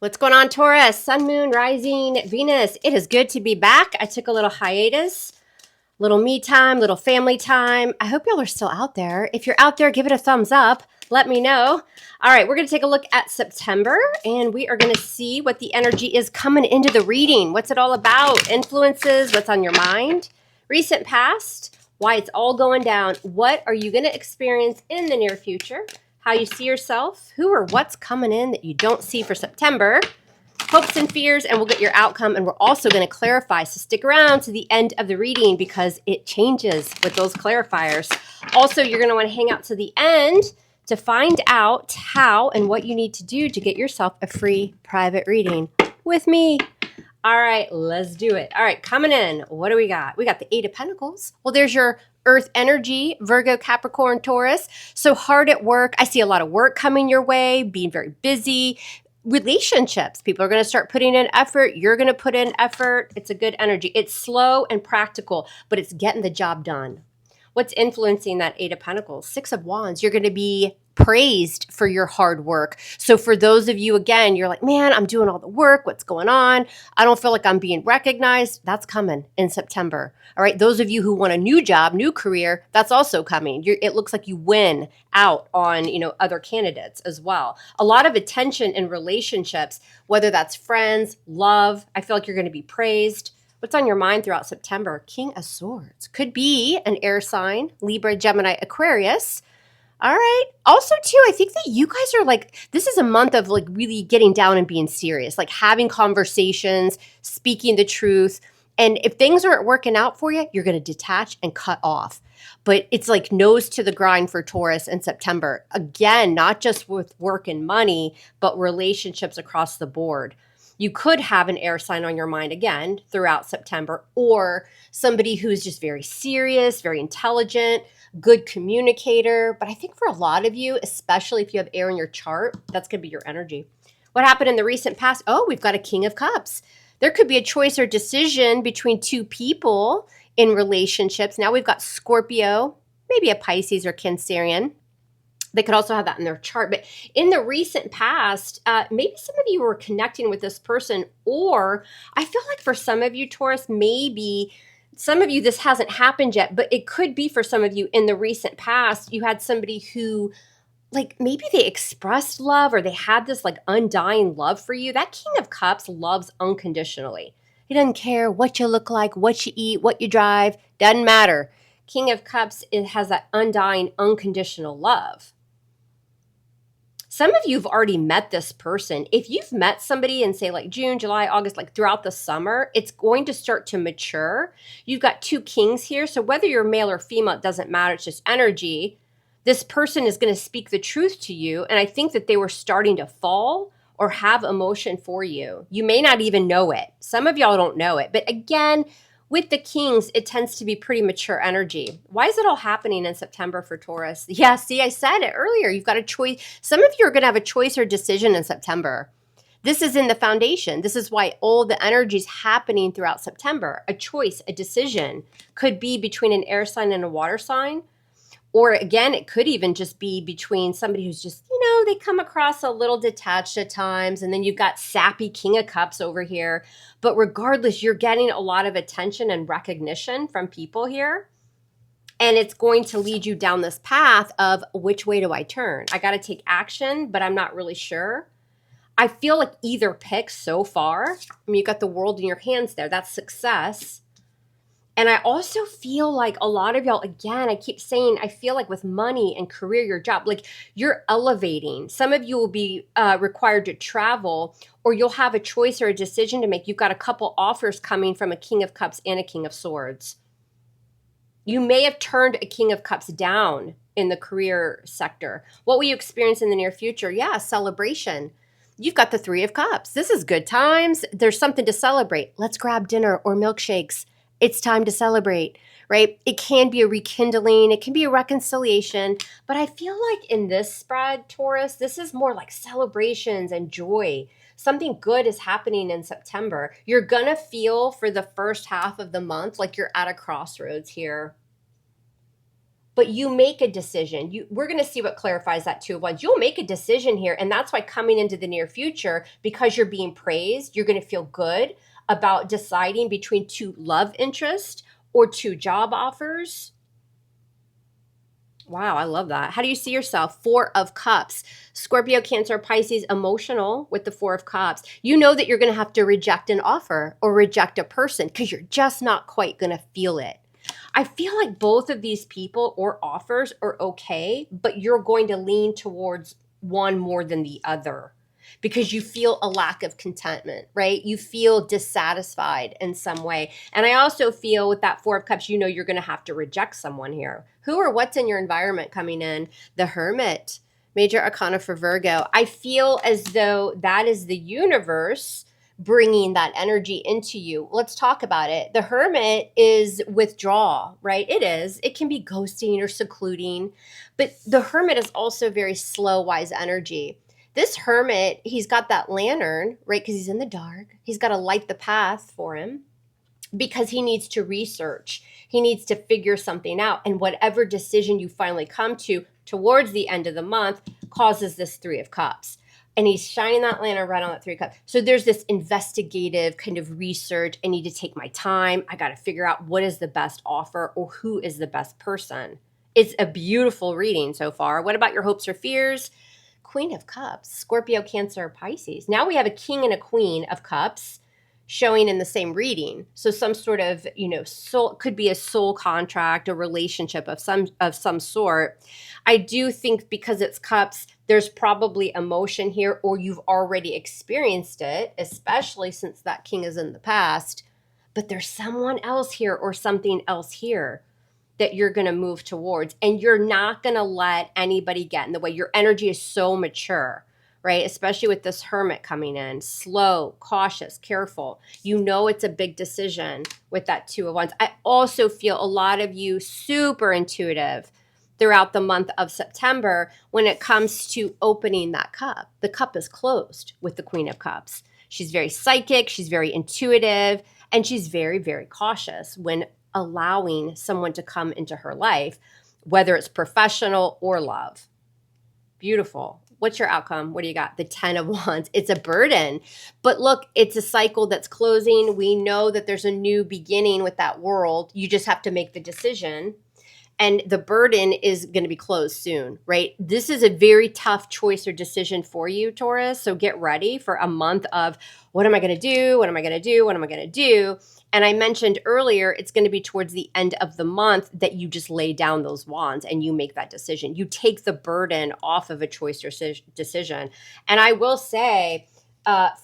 What's going on, Taurus? Sun, moon, rising, Venus. It is good to be back. I took a little hiatus, little me time, little family time. I hope y'all are still out there. If you're out there, give it a thumbs up. Let me know. All right, we're going to take a look at September, and we are going to see what the energy is coming into the reading. What's it all about? Influences, what's on your mind, recent past, why it's all going down. What are you going to experience in the near future? How you see yourself, who or what's coming in that you don't see for September, hopes and fears, and we'll get your outcome. And we're also going to clarify. So stick around to the end of the reading because it changes with those clarifiers. Also, you're going to want to hang out to the end to find out how and what you need to do to get yourself a free private reading with me. All right, let's do it. All right, coming in, what do we got? We got the Eight of Pentacles. Well, there's your Earth energy, Virgo, Capricorn, Taurus. So hard at work. I see a lot of work coming your way, being very busy. Relationships, people are going to start putting in effort. You're going to put in effort. It's a good energy. It's slow and practical, but it's getting the job done. What's influencing that Eight of Pentacles? Six of Wands. You're going to be praised for your hard work. So for those of you, again, you're like, man, I'm doing all the work. What's going on? I don't feel like I'm being recognized. That's coming in September. All right. Those of you who want a new job, new career, that's also coming. It looks like you win out on, other candidates as well. A lot of attention in relationships, whether that's friends, love. I feel like you're going to be praised. What's on your mind throughout September? King of Swords. Could be an air sign, Libra, Gemini, Aquarius. All right. Also, too, I think that you guys are this is a month of really getting down and being serious, like having conversations, speaking the truth. And if things aren't working out for you, you're going to detach and cut off. But it's like nose to the grind for Taurus in September. Again, not just with work and money, but relationships across the board. You could have an air sign on your mind again throughout September, or somebody who's just very serious, very intelligent, good communicator. But I think for a lot of you, especially if you have air in your chart, that's going to be your energy. What happened in the recent past? Oh, we've got a King of Cups. There could be a choice or decision between two people in relationships. Now we've got Scorpio, maybe a Pisces or Cancerian. They could also have that in their chart. But in the recent past, maybe some of you were connecting with this person, or I feel like for some of you, Taurus, maybe some of you, this hasn't happened yet, but it could be for some of you in the recent past, you had somebody who maybe they expressed love or they had this undying love for you. That King of Cups loves unconditionally. He doesn't care what you look like, what you eat, what you drive, doesn't matter. King of Cups, it has that undying, unconditional love. Some of you have already met this person. If you've met somebody in, say, June, July, August, throughout the summer, it's going to start to mature. You've got two kings here. So whether you're male or female, it doesn't matter. It's just energy. This person is going to speak the truth to you. And I think that they were starting to fall or have emotion for you. You may not even know it. Some of y'all don't know it. But again, with the kings, it tends to be pretty mature energy. Why is it all happening in September for Taurus? Yeah, see, I said it earlier. You've got a choice. Some of you are going to have a choice or decision in September. This is in the foundation. This is why all the energy is happening throughout September. A choice, a decision could be between an air sign and a water sign. Or again, it could even just be between somebody who's just, they come across a little detached at times. And then you've got sappy King of Cups over here. But regardless, you're getting a lot of attention and recognition from people here. And it's going to lead you down this path of which way do I turn? I got to take action, but I'm not really sure. I feel like either pick so far. You got the world in your hands there. That's success. And I also feel like a lot of y'all, again, I keep saying, I feel like with money and career, your job, you're elevating. Some of you will be required to travel, or you'll have a choice or a decision to make. You've got a couple offers coming from a King of Cups and a King of Swords. You may have turned a King of Cups down in the career sector. What will you experience in the near future? Yeah, celebration. You've got the Three of Cups. This is good times. There's something to celebrate. Let's grab dinner or milkshakes. It's time to celebrate, right? It can be a rekindling. It can be a reconciliation. But I feel like in this spread, Taurus, this is more like celebrations and joy. Something good is happening in September. You're going to feel for the first half of the month like you're at a crossroads here. but you make a decision. We're going to see what clarifies that Two of Wands. You'll make a decision here, and that's why coming into the near future, because you're being praised, you're going to feel good about deciding between two love interests or two job offers. Wow, I love that. How do you see yourself? Four of Cups. Scorpio, Cancer, Pisces, emotional with the Four of Cups. You know that you're going to have to reject an offer or reject a person because you're just not quite going to feel it. I feel like both of these people or offers are okay, but you're going to lean towards one more than the other because you feel a lack of contentment, right? You feel dissatisfied in some way. And I also feel with that Four of Cups, you know you're going to have to reject someone here. Who or what's in your environment coming in? The Hermit, major arcana for Virgo. I feel as though that is the universe bringing that energy into you. Let's talk about it. The Hermit is withdrawal, right? It is. It can be ghosting or secluding, but the Hermit is also very slow, wise energy. This Hermit, he's got that lantern, right? Because he's in the dark. He's got to light the path for him because he needs to research. He needs to figure something out. And whatever decision you finally come to towards the end of the month causes this Three of Cups. And he's shining that lantern right on that Three of Cups. So there's this investigative kind of research. I need to take my time. I got to figure out what is the best offer or who is the best person. It's a beautiful reading so far. What about your hopes or fears? Queen of Cups, Scorpio, Cancer, Pisces. Now we have a King and a Queen of Cups showing in the same reading. So some sort of, soul, could be a soul contract, a relationship of some sort. I do think because it's Cups, there's probably emotion here, or you've already experienced it, especially since that King is in the past. But there's someone else here or something else here that you're going to move towards, and you're not going to let anybody get in the way. Your energy is so mature, right? Especially with this Hermit coming in, slow, cautious, careful. You know it's a big decision with that Two of Wands. I also feel a lot of you super intuitive throughout the month of September when it comes to opening that cup. The cup is closed with the Queen of Cups. She's very psychic, she's very intuitive, and she's very, very cautious when allowing someone to come into her life, whether it's professional or love. Beautiful. What's your outcome? What do you got? The 10 of Wands. It's a burden. But look, it's a cycle that's closing. We know that there's a new beginning with that world. You just have to make the decision. And the burden is going to be closed soon, right? This is a very tough choice or decision for you, Taurus. So get ready for a month of what am I going to do? What am I going to do? What am I going to do? And I mentioned earlier, it's going to be towards the end of the month that you just lay down those wands and you make that decision. You take the burden off of a choice or decision. And I will say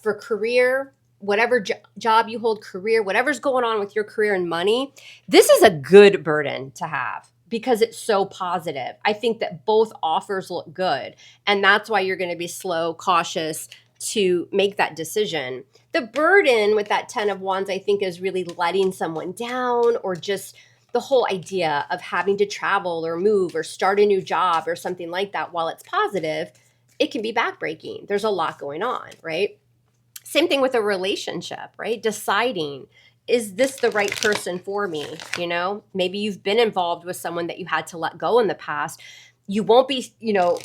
for career, whatever job you hold, career, whatever's going on with your career and money, this is a good burden to have because it's so positive. I think that both offers look good. And that's why you're going to be slow, cautious to make that decision. The burden with that 10 of Wands, I think, is really letting someone down, or just the whole idea of having to travel or move or start a new job or something like that. While it's positive, it can be backbreaking. There's a lot going on, right? Same thing with a relationship, right? Deciding, is this the right person for me? Maybe you've been involved with someone that you had to let go in the past. You won't be,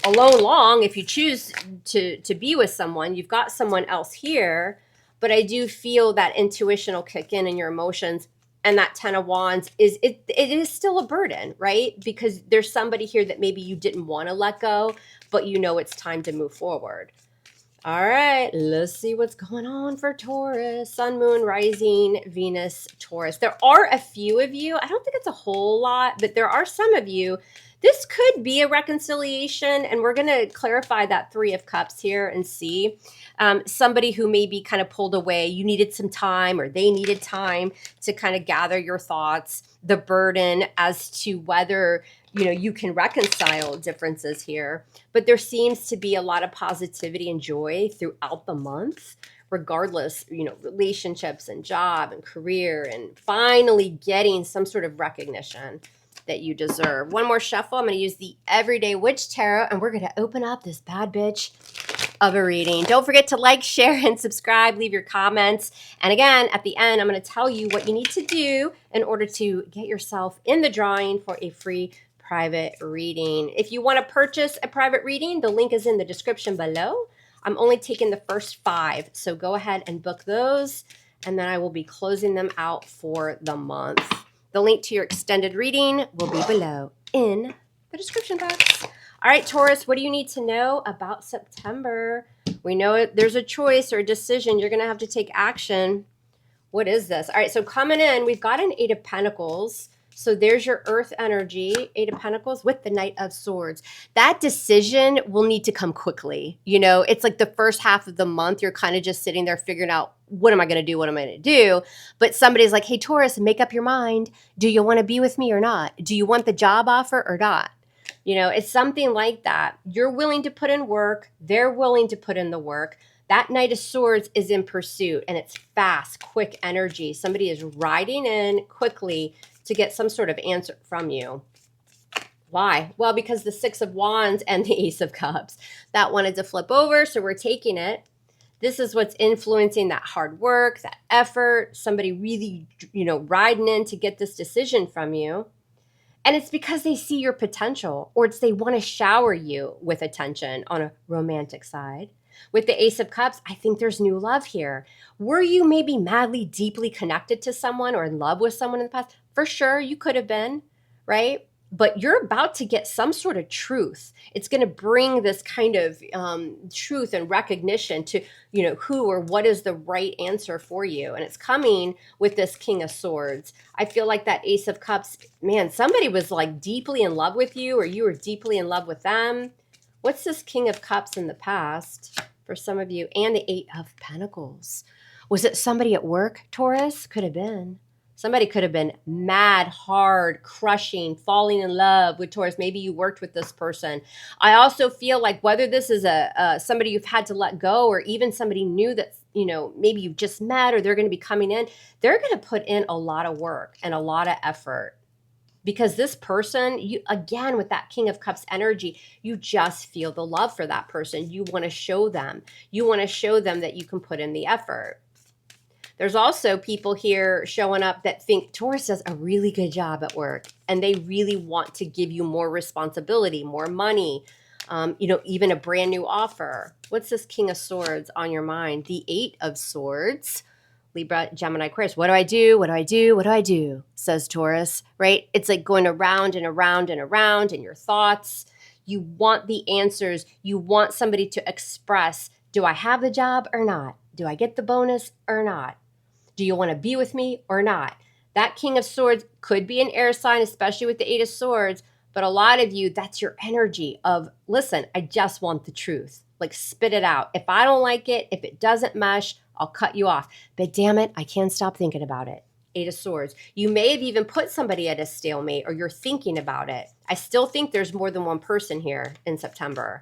alone long if you choose to be with someone. You've got someone else here, but I do feel that intuition will kick in your emotions, and that 10 of Wands it is still a burden, right? Because there's somebody here that maybe you didn't want to let go, but it's time to move forward. All right, let's see what's going on for Taurus. Sun, Moon, Rising, Venus, Taurus. There are a few of you. I don't think it's a whole lot, but there are some of you. This could be a reconciliation, and we're going to clarify that Three of Cups here and see. Somebody who may be kind of pulled away. You needed some time, or they needed time to kind of gather your thoughts. The burden as to whether you can reconcile differences here. But there seems to be a lot of positivity and joy throughout the month, regardless, relationships and job and career, and finally getting some sort of recognition that you deserve. One more shuffle. I'm going to use the Everyday Witch Tarot, and we're going to open up this bad bitch of a reading. Don't forget to like, share, and subscribe. Leave your comments. And again, at the end, I'm going to tell you what you need to do in order to get yourself in the drawing for a free private reading. If you want to purchase a private reading, the link is in the description below. I'm only taking the first 5, so go ahead and book those, and then I will be closing them out for the month. The link to your extended reading will be below in the description box. All right, Taurus, what do you need to know about September? We know there's a choice or a decision. You're going to have to take action. What is this? All right, so coming in, we've got an 8 of Pentacles. So there's your earth energy, 8 of Pentacles with the Knight of Swords. That decision will need to come quickly. You know, it's like the first half of the month, you're kind of just sitting there figuring out, what am I going to do? What am I going to do? But somebody's like, hey, Taurus, make up your mind. Do you want to be with me or not? Do you want the job offer or not? You know, it's something like that. You're willing to put in work. They're willing to put in the work. That Knight of Swords is in pursuit, and it's fast, quick energy. Somebody is riding in quickly to get some sort of answer from you. Why? Well, because the 6 of Wands and the Ace of Cups. That wanted to flip over, so we're taking it. This is what's influencing that hard work, that effort, somebody really, you know, riding in to get this decision from you. And it's because they see your potential, or it's they want to shower you with attention on a romantic side. With the Ace of Cups, I think there's new love here. Were you maybe madly, deeply connected to someone or in love with someone in the past? For sure, you could have been, right? But you're about to get some sort of truth. It's going to bring this kind of truth and recognition to, you know, who or what is the right answer for you. And it's coming with this King of Swords. I feel like that Ace of Cups, man, somebody was like deeply in love with you, or you were deeply in love with them. What's this King of Cups in the past for some of you? And the 8 of Pentacles. Was it somebody at work, Taurus? Could have been. Somebody could have been mad, hard, crushing, falling in love with Taurus. Maybe you worked with this person. I also feel like whether this is somebody you've had to let go, or even somebody new that, you know, maybe you've just met, or they're going to be coming in, they're going to put in a lot of work and a lot of effort. Because this person, you, again, with that King of Cups energy, you just feel the love for that person. You want to show them. You want to show them that you can put in the effort. There's also people here showing up that think Taurus does a really good job at work, and they really want to give you more responsibility, more money, you know, even a brand new offer. What's this King of Swords on your mind? The 8 of Swords. Libra, Gemini, Aquarius. What do I do? What do I do? What do I do? Says Taurus, right? It's like going around and around and around in your thoughts. You want the answers. You want somebody to express, do I have the job or not? Do I get the bonus or not? Do you want to be with me or not? That King of Swords could be an air sign, especially with the 8 of Swords. But a lot of you, that's your energy of, listen, I just want the truth. Like, spit it out. If I don't like it, if it doesn't mesh, I'll cut you off. But damn it, I can't stop thinking about it. 8 of Swords. You may have even put somebody at a stalemate, or you're thinking about it. I still think there's more than one person here in September.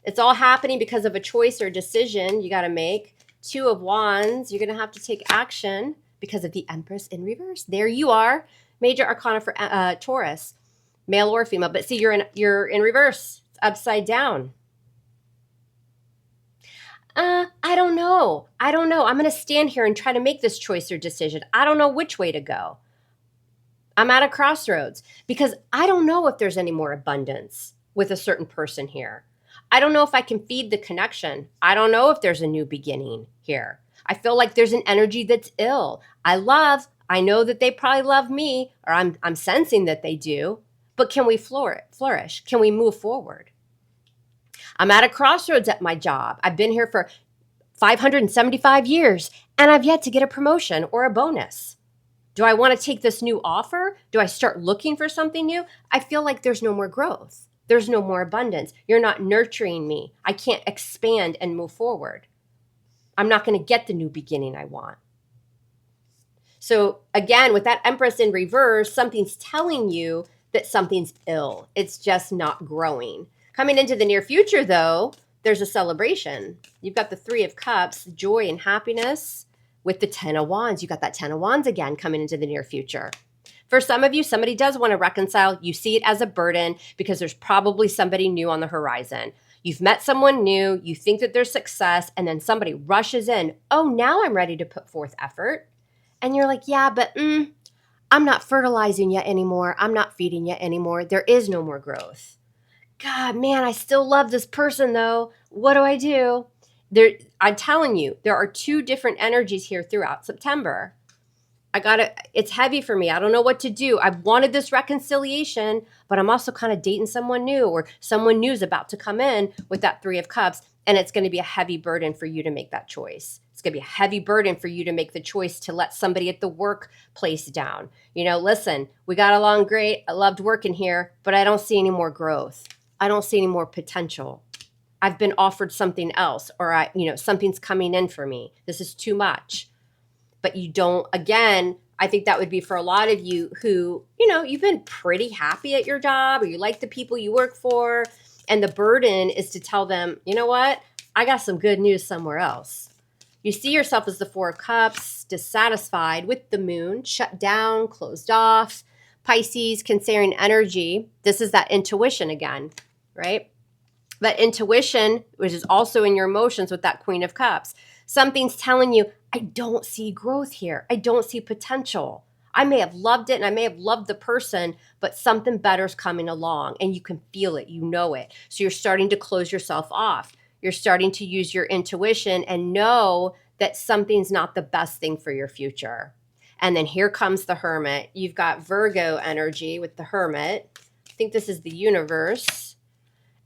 It's all happening because of a choice or decision you got to make. 2 of Wands. You're going to have to take action because of the Empress in reverse. There you are. Major Arcana for Taurus, male or female. But see, you're in reverse. It's upside down. I don't know. I don't know. I'm going to stand here and try to make this choice or decision. I don't know which way to go. I'm at a crossroads because I don't know if there's any more abundance with a certain person here. I don't know if I can feed the connection. I don't know if there's a new beginning here. I feel like there's an energy that's ill. I know that they probably love me, or I'm sensing that they do, but can we flourish? Can we move forward? I'm at a crossroads at my job. I've been here for 575 years, and I've yet to get a promotion or a bonus. Do I want to take this new offer? Do I start looking for something new? I feel like there's no more growth. There's no more abundance. You're not nurturing me. I can't expand and move forward. I'm not going to get the new beginning I want. So again, with that Empress in reverse, something's telling you that something's ill. It's just not growing. Coming into the near future, though, there's a celebration. You've got the 3 of Cups, joy and happiness. With the 10 of Wands, you got that 10 of Wands again coming into the near future. For some of you, somebody does want to reconcile. You see it as a burden because there's probably somebody new on the horizon. You've met someone new, you think that there's success, and then somebody rushes in. Oh, now I'm ready to put forth effort. And you're like, yeah, but I'm not fertilizing yet anymore. I'm not feeding yet anymore. There is no more growth. God, man, I still love this person though. What do I do? I'm telling you, there are two different energies here throughout September. It's heavy for me. I don't know what to do. I wanted this reconciliation, but I'm also kind of dating someone new, or someone new is about to come in with that Three of Cups. And it's going to be a heavy burden for you to make that choice. It's going to be a heavy burden for you to make the choice to let somebody at the workplace down. Listen, we got along great. I loved working here, but I don't see any more growth. I don't see any more potential. I've been offered something else, or something's coming in for me. This is too much. But you don't, again, I think that would be for a lot of you who, you've been pretty happy at your job, or you like the people you work for. And the burden is to tell them, you know what? I got some good news somewhere else. You see yourself as the Four of Cups, dissatisfied with the moon, shut down, closed off. Pisces, Cancerian energy. This is that intuition again, right? But intuition, which is also in your emotions with that Queen of Cups. Something's telling you, I don't see growth here. I don't see potential. I may have loved it and I may have loved the person, but something better is coming along and you can feel it. You know it. So you're starting to close yourself off. You're starting to use your intuition and know that something's not the best thing for your future. And then here comes the Hermit. You've got Virgo energy with the Hermit. I think this is the universe.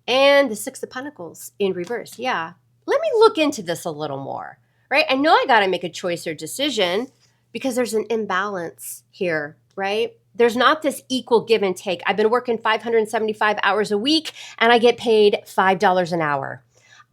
And the Six of Pentacles in reverse. Yeah. Let me look into this a little more, right? I know I got to make a choice or decision because there's an imbalance here, right? There's not this equal give and take. I've been working 575 hours a week and I get paid $5 an hour.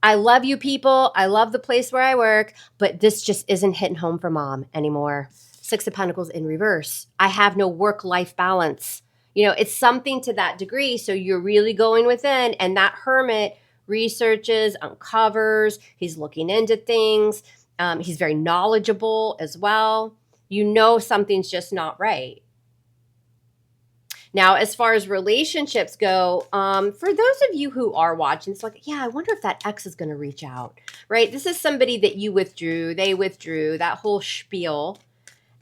I love you people. I love the place where I work, but this just isn't hitting home for mom anymore. Six of Pentacles in reverse. I have no work-life balance. It's something to that degree. So you're really going within, and that Hermit researches, uncovers, he's looking into things. He's very knowledgeable as well. Something's just not right. Now, as far as relationships go, for those of you who are watching, it's like, yeah, I wonder if that ex is going to reach out, right? This is somebody that you withdrew, they withdrew, that whole spiel.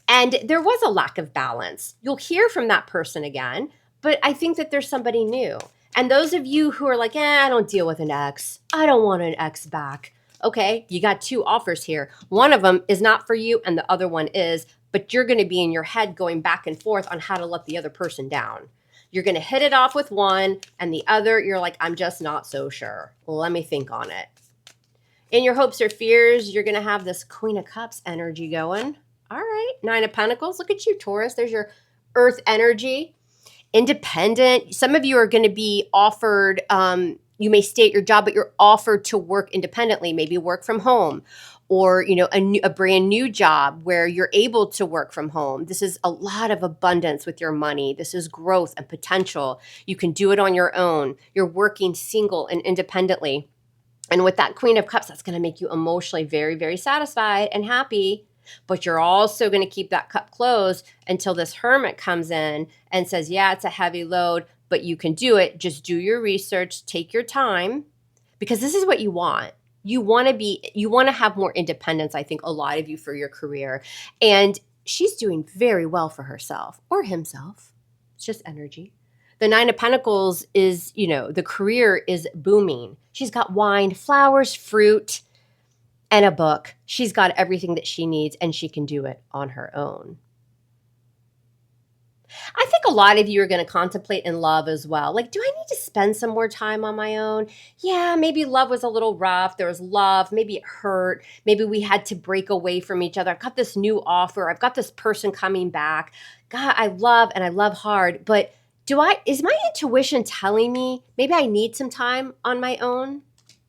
And there was a lack of balance. You'll hear from that person again, but I think that there's somebody new. And those of you who are like, I don't deal with an ex. I don't want an ex back. Okay, you got two offers here. One of them is not for you and the other one is, but you're going to be in your head going back and forth on how to let the other person down. You're going to hit it off with one and the other, you're like, I'm just not so sure. Let me think on it. In your hopes or fears, you're going to have this Queen of Cups energy going. All right, Nine of Pentacles. Look at you, Taurus. There's your earth energy. Independent. Some of you are going to be offered, you may stay at your job, but you're offered to work independently, maybe work from home, or a brand new job where you're able to work from home. This is a lot of abundance with your money. This is growth and potential. You can do it on your own. You're working single and independently. And with that Queen of Cups, that's going to make you emotionally very, very satisfied and happy. But you're also going to keep that cup closed until this Hermit comes in and says, yeah, it's a heavy load, but you can do it. Just do your research, take your time, because this is what you want. You want to have more independence, I think, a lot of you, for your career. And she's doing very well for herself or himself. It's just energy. The Nine of Pentacles is, the career is booming. She's got wine, flowers, fruit, and a book. She's got everything that she needs and she can do it on her own. I think a lot of you are going to contemplate in love as well. Like, do I need to spend some more time on my own? Yeah, maybe love was a little rough. There was love. Maybe it hurt. Maybe we had to break away from each other. I've got this new offer. I've got this person coming back. God, I love and I love hard. But is my intuition telling me maybe I need some time on my own?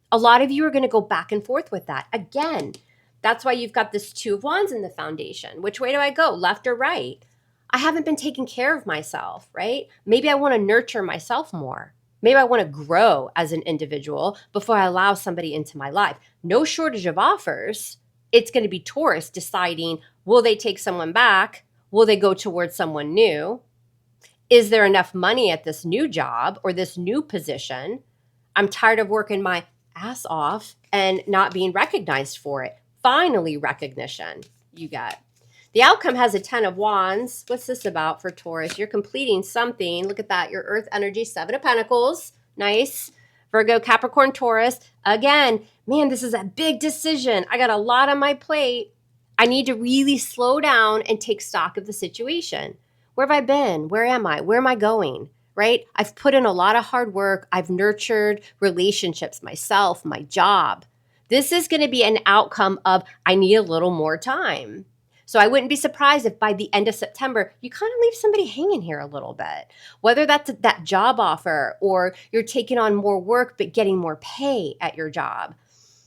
A lot of you are going to go back and forth with that. Again, that's why you've got this Two of Wands in the foundation. Which way do I go, left or right? I haven't been taking care of myself, right? Maybe I want to nurture myself more. Maybe I want to grow as an individual before I allow somebody into my life. No shortage of offers. It's going to be Taurus deciding, will they take someone back? Will they go towards someone new? Is there enough money at this new job or this new position? I'm tired of working my ass off and not being recognized for it. Finally, recognition you got. The outcome has a 10 of Wands. What's this about for Taurus? You're completing something. Look at that. Your Earth energy, 7 of Pentacles. Nice. Virgo, Capricorn, Taurus. Again, man, this is a big decision. I got a lot on my plate. I need to really slow down and take stock of the situation. Where have I been? Where am I? Where am I going? Right? I've put in a lot of hard work. I've nurtured relationships, myself, my job. This is going to be an outcome of I need a little more time. So I wouldn't be surprised if by the end of September, you kind of leave somebody hanging here a little bit. Whether that's that job offer or you're taking on more work but getting more pay at your job.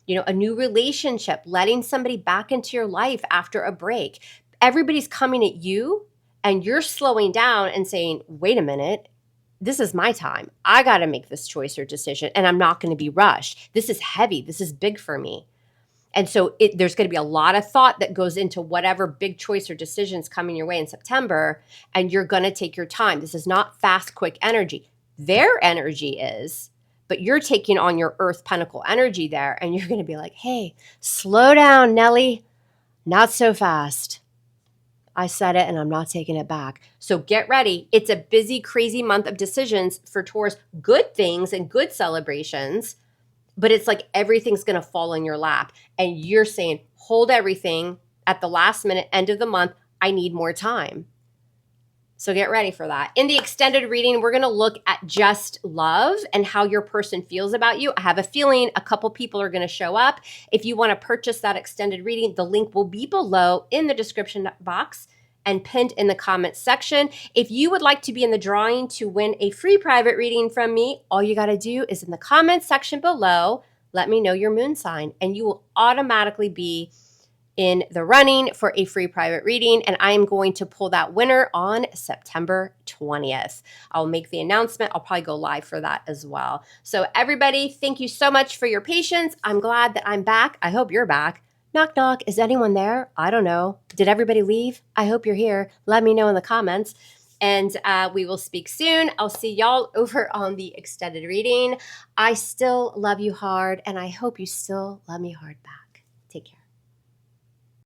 You know, a new relationship, letting somebody back into your life after a break. Everybody's coming at you and you're slowing down and saying, wait a minute, this is my time. I got to make this choice or decision and I'm not going to be rushed. This is heavy. This is big for me. And so there's going to be a lot of thought that goes into whatever big choice or decisions coming your way in September, and you're going to take your time. This is not fast, quick energy. Their energy is, but you're taking on your Earth Pentacle energy there, and you're going to be like, hey, slow down, Nelly. Not so fast. I said it, and I'm not taking it back. So get ready. It's a busy, crazy month of decisions for Taurus. Good things and good celebrations. But it's like everything's going to fall in your lap. And you're saying, hold everything at the last minute, end of the month. I need more time. So get ready for that. In the extended reading, we're going to look at just love and how your person feels about you. I have a feeling a couple people are going to show up. If you want to purchase that extended reading, the link will be below in the description box and pinned in the comments section. If you would like to be in the drawing to win a free private reading from me, all you got to do is in the comments section below, let me know your moon sign, and you will automatically be in the running for a free private reading. And I am going to pull that winner on September 20th. I'll make the announcement. I'll probably go live for that as well. So everybody, thank you so much for your patience. I'm glad that I'm back. I hope you're back. Knock, knock. Is anyone there? I don't know. Did everybody leave? I hope you're here. Let me know in the comments. And we will speak soon. I'll see y'all over on the extended reading. I still love you hard, and I hope you still love me hard back. Take care.